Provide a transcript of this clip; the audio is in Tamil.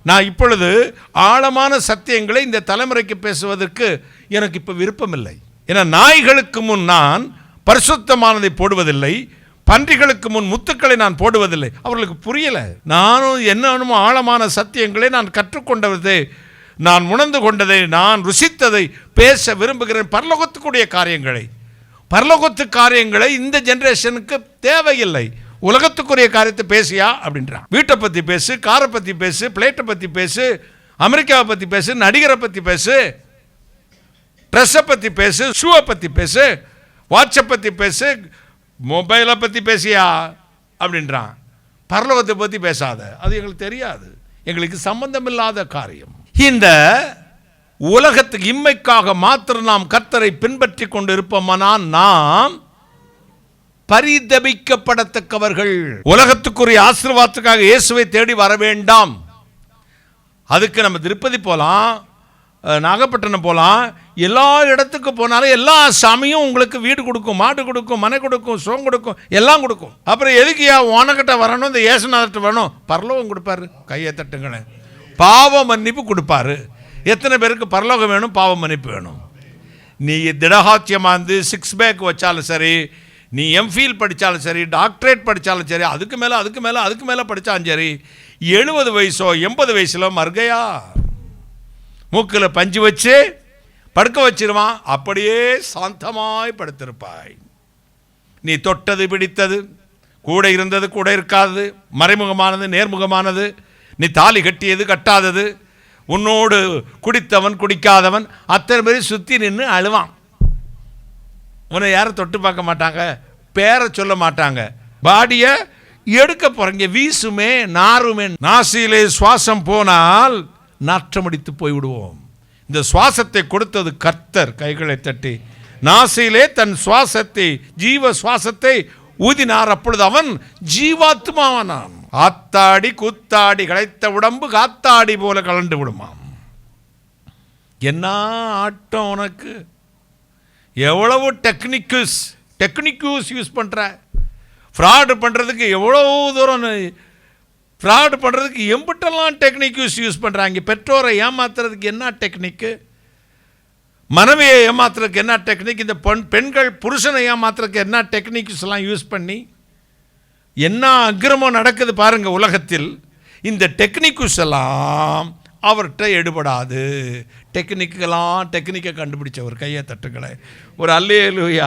நான் இப்பொழுது ஆழமான சத்தியங்களை இந்த தலைமுறைக்கு பேசுவதற்கு எனக்கு இப்போ விருப்பமில்லை. ஏன்னா நாய்களுக்கு முன் நான் பரிசுத்தமானதை போடுவதில்லை, பன்றிகளுக்கு முன் முத்துக்களை நான் போடுவதில்லை. அவர்களுக்கு புரியலை. நானும் என்னென்னமோ ஆழமான சத்தியங்களை நான் கற்றுக்கொண்டதை, நான் உணர்ந்து கொண்டதை, நான் ருசித்ததை பேச விரும்புகிறேன். பரலோகத்துக்குரிய காரியங்களை, பரலோகத்து காரியங்களை இந்த ஜெனரேஷனுக்கு தேவையில்லை. உலகத்துக்குரிய காரியத்தை பேசியா அப்படின்றான். வீட்டை பற்றி பேசு, காரை பற்றி பேசு, பிளேட்டை பற்றி பேசு, அமெரிக்காவை பற்றி பேசு, நடிகரை பற்றி பேசு, ட்ரெஸ்ஸை பற்றி பேசு, ஷூவை பற்றி பேசு, வாட்சை பற்றி பேசு, மொபைலை பற்றி பேசியா அப்படின்றான். பரலோகத்தை பற்றி பேசாத, அது எங்களுக்கு தெரியாது, எங்களுக்கு சம்பந்தமில்லாத காரியம். இந்த உலகத்துக்கு இம்மைக்காக மாத்திரம் நாம் கர்த்தரை பின்பற்றி கொண்டு இருப்போமானால் நாம் பரிதபிக்கப்படத்தக்கவர்கள். உலகத்துக்குரிய ஆசீர்வாதத்துக்காக இயேசுவை தேடி வர வேண்டாம். அதுக்கு நம்ம திருப்பதி போகலாம், நாகப்பட்டினம் போகலாம், எல்லா இடத்துக்கு போனாலும் எல்லா சாமியும் உங்களுக்கு வீடு கொடுக்கும், மாடு கொடுக்கும், மனை கொடுக்கும், சோம் கொடுக்கும், எல்லாம் கொடுக்கும். அப்புறம் எதுக்குயா உனக்கிட்ட வரணும், இந்த இயேசுநாதர்கிட்ட வரணும்? பரலோகம் கொடுப்பாரு. கையை தட்டுங்களேன். பாவ மன்னிப்பு கொடுப்பாரு. எத்தனை பேருக்கு பரலோகம் வேணும், பாவ மன்னிப்பு வேணும்? நீ திடகாத்தியமாந்து 6 பேக் வச்சாலும் சரி, நீ எம்ஃபில் படித்தாலும் சரி, டாக்டரேட் படித்தாலும் சரி, அதுக்கு மேலே படித்தாலும் சரி, 70 வயசோ 80 வயசுல மர்கையா மூக்கில் பஞ்சு வச்சு படுக்க வச்சிருவான். அப்படியே சாந்தமாய் படுத்திருப்பாய். நீ தொட்டது பிடித்தது, கூட இருந்தது கூட இருக்காதது, மறைமுகமானது நேர்முகமானது, நீ தாலி கட்டியது கட்டாதது, உன்னோடு குடித்தவன் குடிக்காதவன் அத்தனை பேரை சுற்றி நின்று அழுவான். உன்னை யாரும் தொட்டு பார்க்க மாட்டாங்க, பேரை சொல்ல மாட்டாங்க, பாடியை எடுக்க போகிறீங்க, வீசுமே நாருமே. நாசியிலே சுவாசம் போனால் நாற்றமடித்து போய்விடுவோம். இந்த சுவாசத்தை கொடுத்தது கர்த்தர். கைகளை தட்டி நாசியிலே தன் சுவாசத்தை, ஜீவ சுவாசத்தை ஊதினார். அப்பொழுது அவன் ஜீவாத்மாவானான். ஆத்தாடி கூத்தாடி களைத்த உடம்பு காத்தாடி போல கலண்டு விடுமாம். என்ன ஆட்டம் உனக்கு! எவ்வளவு டெக்னிக்யூஸ் யூஸ் பண்ணுற, ஃப்ராடு பண்ணுறதுக்கு எவ்வளவு தூரம், ஃப்ராடு பண்ணுறதுக்கு எம்பிட்டெல்லாம் டெக்னிக்யூஸ் யூஸ் பண்ணுறாங்க. பெற்றோரை ஏமாத்துறதுக்கு என்ன டெக்னிக்கு, மனைவியை ஏமாத்துறதுக்கு என்ன டெக்னிக், இந்த பெண்கள் புருஷனை ஏமாத்துறதுக்கு என்ன டெக்னிக்ஸ் எல்லாம் யூஸ் பண்ணி என்ன அக்கிரமம் நடக்குது பாருங்க உலகத்தில். இந்த டெக்னிக்ஸ் எல்லாம் அவர்கிட்ட எடுபடாது. டெக்னிக்கை கண்டுபிடிச்சவர். கையை தட்டுக்களை ஒரு அல்லேலூயா.